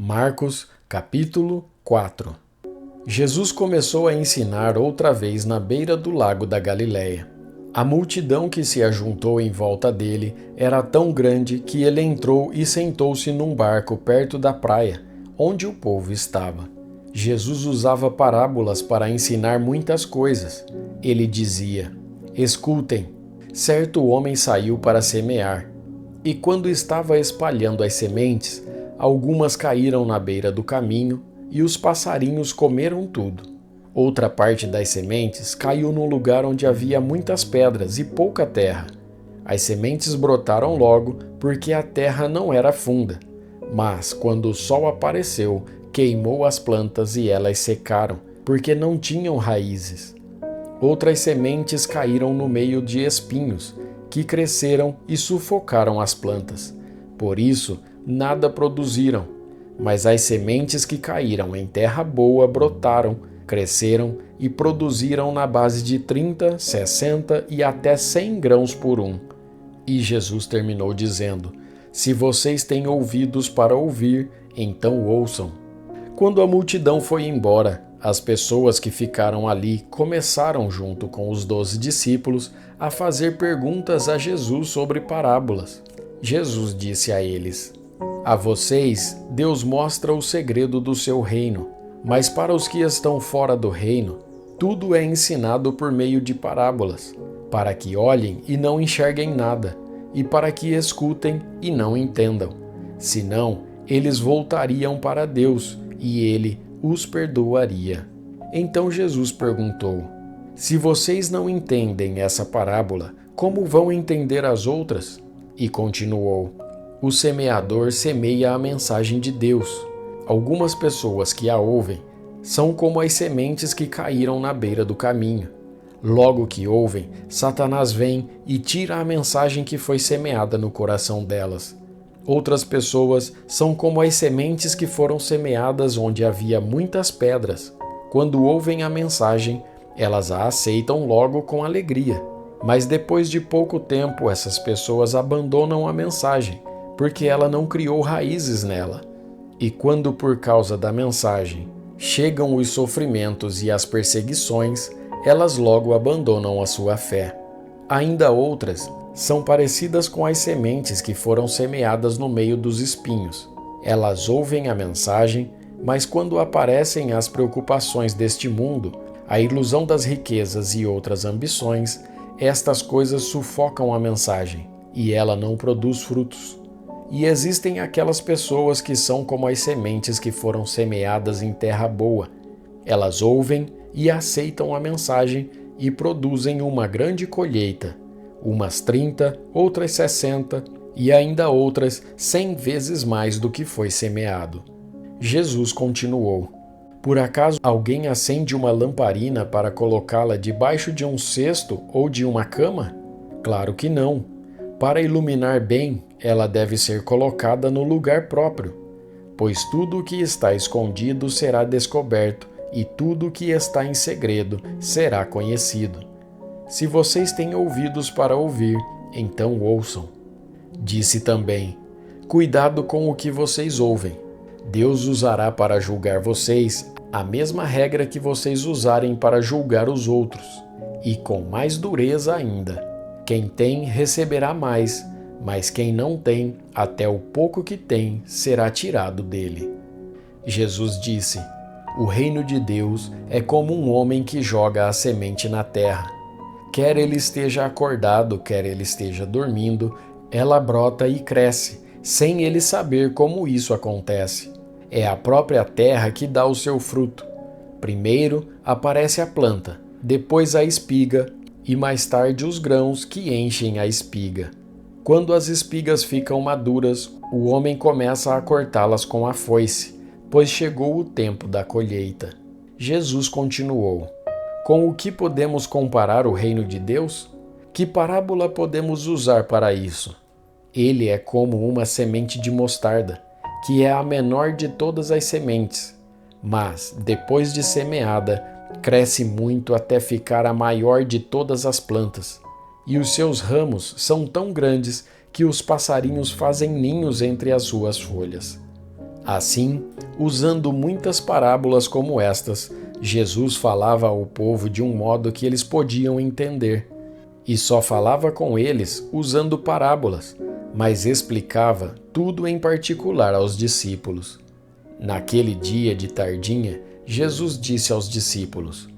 Marcos, capítulo 4. Jesus começou a ensinar outra vez na beira do lago da Galileia. A multidão que se ajuntou em volta dele era tão grande que ele entrou e sentou-se num barco perto da praia, onde o povo estava. Jesus usava parábolas para ensinar muitas coisas. Ele dizia: "Escutem, certo homem saiu para semear, e quando estava espalhando as sementes, algumas caíram na beira do caminho e os passarinhos comeram tudo. Outra parte das sementes caiu num lugar onde havia muitas pedras e pouca terra. As sementes brotaram logo porque a terra não era funda, mas quando o sol apareceu, queimou as plantas e elas secaram, porque não tinham raízes. Outras sementes caíram no meio de espinhos, que cresceram e sufocaram as plantas. Por isso, nada produziram, mas as sementes que caíram em terra boa brotaram, cresceram e produziram na base de 30, 60 e até 100 grãos por um. E Jesus terminou dizendo: "Se vocês têm ouvidos para ouvir, então ouçam." Quando a multidão foi embora, as pessoas que ficaram ali começaram, junto com os 12 discípulos, a fazer perguntas a Jesus sobre parábolas. Jesus disse a eles: "A vocês, Deus mostra o segredo do seu reino, mas para os que estão fora do reino, tudo é ensinado por meio de parábolas, para que olhem e não enxerguem nada, e para que escutem e não entendam. Senão, eles voltariam para Deus, e Ele os perdoaria." Então Jesus perguntou: "Se vocês não entendem essa parábola, como vão entender as outras?" E continuou: "O semeador semeia a mensagem de Deus. Algumas pessoas que a ouvem são como as sementes que caíram na beira do caminho. Logo que ouvem, Satanás vem e tira a mensagem que foi semeada no coração delas. Outras pessoas são como as sementes que foram semeadas onde havia muitas pedras. Quando ouvem a mensagem, elas a aceitam logo com alegria. Mas depois de pouco tempo, essas pessoas abandonam a mensagem, porque ela não criou raízes nela. E quando, por causa da mensagem, chegam os sofrimentos e as perseguições, elas logo abandonam a sua fé. Ainda outras são parecidas com as sementes que foram semeadas no meio dos espinhos. Elas ouvem a mensagem, mas quando aparecem as preocupações deste mundo, a ilusão das riquezas e outras ambições, estas coisas sufocam a mensagem, e ela não produz frutos. E existem aquelas pessoas que são como as sementes que foram semeadas em terra boa. Elas ouvem e aceitam a mensagem e produzem uma grande colheita. Umas 30, outras 60 e ainda outras 100 vezes mais do que foi semeado." Jesus continuou: "Por acaso alguém acende uma lamparina para colocá-la debaixo de um cesto ou de uma cama? Claro que não. Para iluminar bem, ela deve ser colocada no lugar próprio, pois tudo o que está escondido será descoberto e tudo o que está em segredo será conhecido. Se vocês têm ouvidos para ouvir, então ouçam." Disse também: "Cuidado com o que vocês ouvem. Deus usará para julgar vocês a mesma regra que vocês usarem para julgar os outros, e com mais dureza ainda. Quem tem receberá mais, mas quem não tem, até o pouco que tem será tirado dele." Jesus disse: "O reino de Deus é como um homem que joga a semente na terra. Quer ele esteja acordado, quer ele esteja dormindo, ela brota e cresce, sem ele saber como isso acontece. É a própria terra que dá o seu fruto. Primeiro aparece a planta, depois a espiga e mais tarde os grãos que enchem a espiga. Quando as espigas ficam maduras, o homem começa a cortá-las com a foice, pois chegou o tempo da colheita." Jesus continuou: "Com o que podemos comparar o reino de Deus? Que parábola podemos usar para isso? Ele é como uma semente de mostarda, que é a menor de todas as sementes, mas, depois de semeada, cresce muito até ficar a maior de todas as plantas, e os seus ramos são tão grandes que os passarinhos fazem ninhos entre as suas folhas. Assim, usando muitas parábolas como estas, Jesus falava ao povo de um modo que eles podiam entender. E só falava com eles usando parábolas, mas explicava tudo em particular aos discípulos. Naquele dia de tardinha, Jesus disse aos discípulos: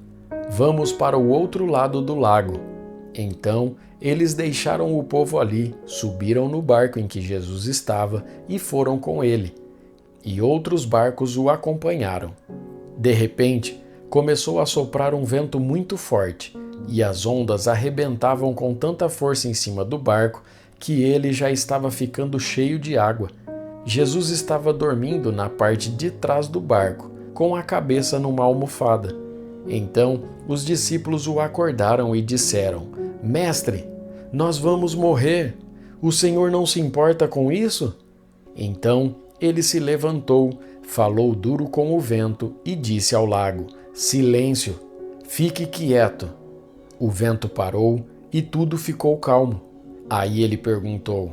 "Vamos para o outro lado do lago." Então, eles deixaram o povo ali, subiram no barco em que Jesus estava e foram com ele. E outros barcos o acompanharam. De repente, começou a soprar um vento muito forte, e as ondas arrebentavam com tanta força em cima do barco que ele já estava ficando cheio de água. Jesus estava dormindo na parte de trás do barco, com a cabeça numa almofada. Então, os discípulos o acordaram e disseram: "Mestre, nós vamos morrer. O Senhor não se importa com isso?" Então, ele se levantou, falou duro com o vento e disse ao lago: "Silêncio, fique quieto." O vento parou e tudo ficou calmo. Aí ele perguntou: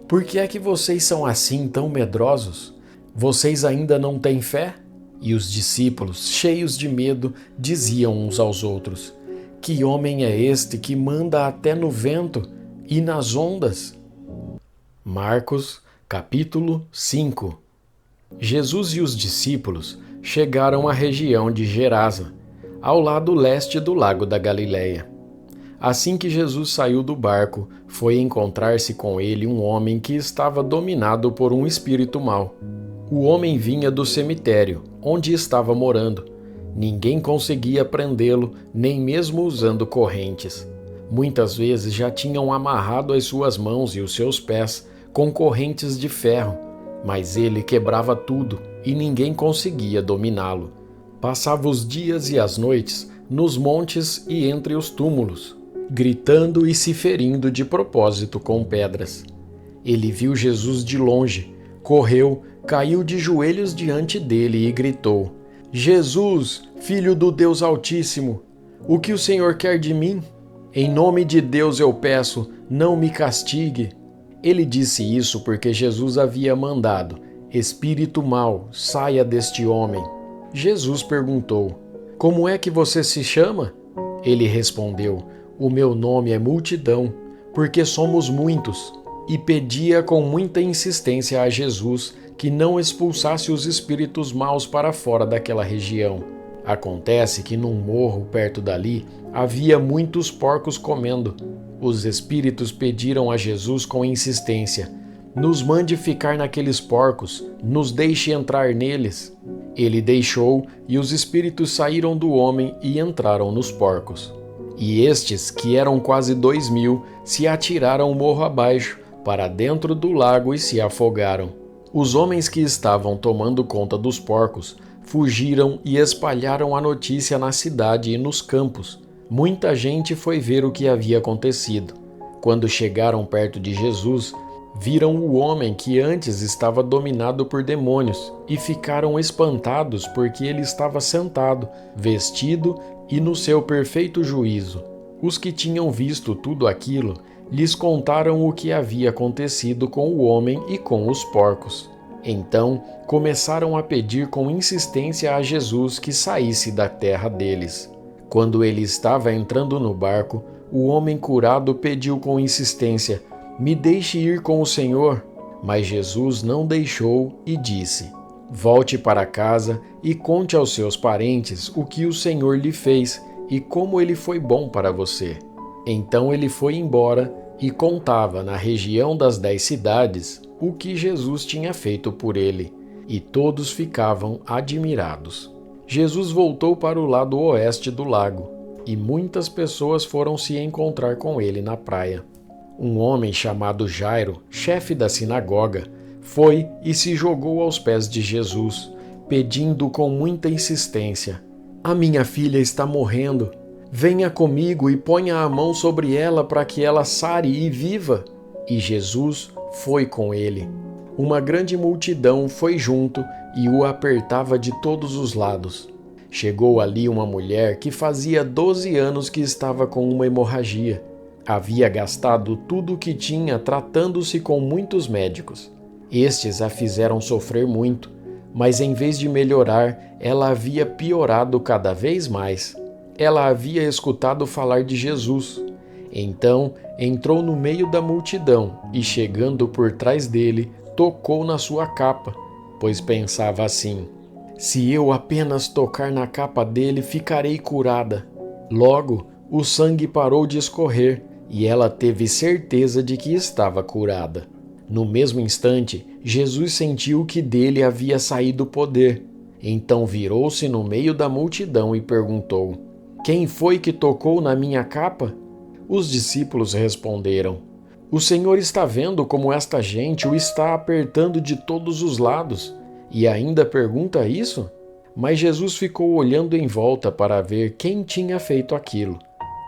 "Por que é que vocês são assim tão medrosos? Vocês ainda não têm fé?" E os discípulos, cheios de medo, diziam uns aos outros: "Que homem é este que manda até no vento e nas ondas?" Marcos, capítulo 5. Jesus e os discípulos chegaram à região de Gerasa, ao lado leste do lago da Galileia. Assim que Jesus saiu do barco, foi encontrar-se com ele um homem que estava dominado por um espírito mau. O homem vinha do cemitério, onde estava morando. Ninguém conseguia prendê-lo, nem mesmo usando correntes. Muitas vezes já tinham amarrado as suas mãos e os seus pés com correntes de ferro, mas ele quebrava tudo e ninguém conseguia dominá-lo. Passava os dias e as noites nos montes e entre os túmulos, gritando e se ferindo de propósito com pedras. Ele viu Jesus de longe, correu, caiu de joelhos diante dele e gritou: "Jesus, Filho do Deus Altíssimo, o que o Senhor quer de mim? Em nome de Deus eu peço, não me castigue." Ele disse isso porque Jesus havia mandado: "Espírito mau, saia deste homem." Jesus perguntou: "Como é que você se chama?" Ele respondeu: "O meu nome é Multidão, porque somos muitos." E pedia com muita insistência a Jesus que não expulsasse os espíritos maus para fora daquela região. Acontece que num morro perto dali havia muitos porcos comendo. Os espíritos pediram a Jesus com insistência: "Nos mande ficar naqueles porcos, nos deixe entrar neles." Ele deixou e os espíritos saíram do homem e entraram nos porcos. E estes, que eram quase 2.000, se atiraram morro abaixo, para dentro do lago e se afogaram. Os homens que estavam tomando conta dos porcos fugiram e espalharam a notícia na cidade e nos campos. Muita gente foi ver o que havia acontecido. Quando chegaram perto de Jesus, viram o homem que antes estava dominado por demônios e ficaram espantados porque ele estava sentado, vestido e no seu perfeito juízo. Os que tinham visto tudo aquilo lhes contaram o que havia acontecido com o homem e com os porcos. Então começaram a pedir com insistência a Jesus que saísse da terra deles. Quando ele estava entrando no barco, o homem curado pediu com insistência: "Me deixe ir com o Senhor." Mas Jesus não deixou e disse: "Volte para casa e conte aos seus parentes o que o Senhor lhe fez e como ele foi bom para você." Então ele foi embora e contava na região das 10 cidades o que Jesus tinha feito por ele, e todos ficavam admirados. Jesus voltou para o lado oeste do lago, e muitas pessoas foram se encontrar com ele na praia. Um homem chamado Jairo, chefe da sinagoga, foi e se jogou aos pés de Jesus, pedindo com muita insistência: "A minha filha está morrendo. Venha comigo e ponha a mão sobre ela para que ela sare e viva." E Jesus foi com ele. Uma grande multidão foi junto e o apertava de todos os lados. Chegou ali uma mulher que fazia 12 anos que estava com uma hemorragia. Havia gastado tudo o que tinha tratando-se com muitos médicos. Estes a fizeram sofrer muito, mas em vez de melhorar, ela havia piorado cada vez mais. Ela havia escutado falar de Jesus. Então entrou no meio da multidão e, chegando por trás dele, tocou na sua capa, pois pensava assim: se eu apenas tocar na capa dele, ficarei curada. Logo, o sangue parou de escorrer e ela teve certeza de que estava curada. No mesmo instante, Jesus sentiu que dele havia saído poder. Então virou-se no meio da multidão e perguntou: quem foi que tocou na minha capa? Os discípulos responderam: o Senhor está vendo como esta gente o está apertando de todos os lados e ainda pergunta isso? Mas Jesus ficou olhando em volta para ver quem tinha feito aquilo.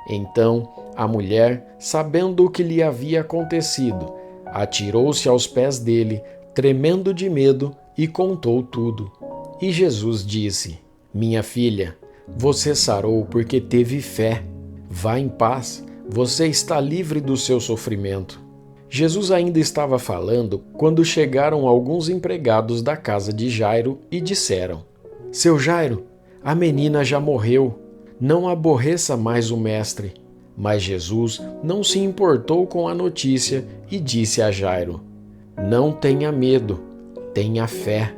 Então a mulher, sabendo o que lhe havia acontecido, atirou-se aos pés dele, tremendo de medo, e contou tudo. E Jesus disse: minha filha, você sarou porque teve fé. Vá em paz, você está livre do seu sofrimento. Jesus ainda estava falando quando chegaram alguns empregados da casa de Jairo e disseram: seu Jairo, a menina já morreu, não aborreça mais o mestre. Mas Jesus não se importou com a notícia e disse a Jairo: não tenha medo, tenha fé.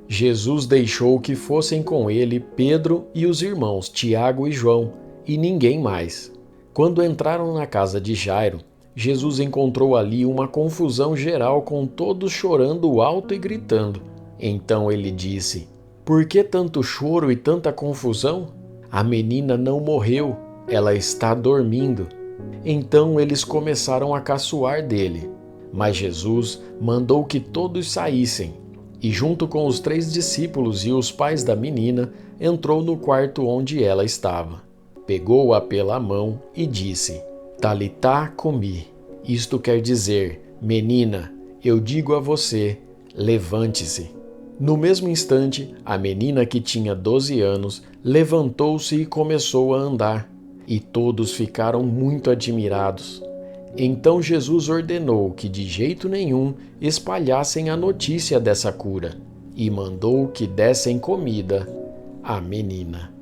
Jesus deixou que fossem com ele Pedro e os irmãos Tiago e João, e ninguém mais. Quando entraram na casa de Jairo, Jesus encontrou ali uma confusão geral, com todos chorando alto e gritando. Então ele disse: por que tanto choro e tanta confusão? A menina não morreu, ela está dormindo. Então eles começaram a caçoar dele. Mas Jesus mandou que todos saíssem, e junto com os 3 discípulos e os pais da menina, entrou no quarto onde ela estava. Pegou-a pela mão e disse: Talitá cumi. Isto quer dizer: menina, eu digo a você, levante-se. No mesmo instante, a menina, que tinha 12 anos, levantou-se e começou a andar, e todos ficaram muito admirados. Então Jesus ordenou que de jeito nenhum espalhassem a notícia dessa cura, e mandou que dessem comida à menina.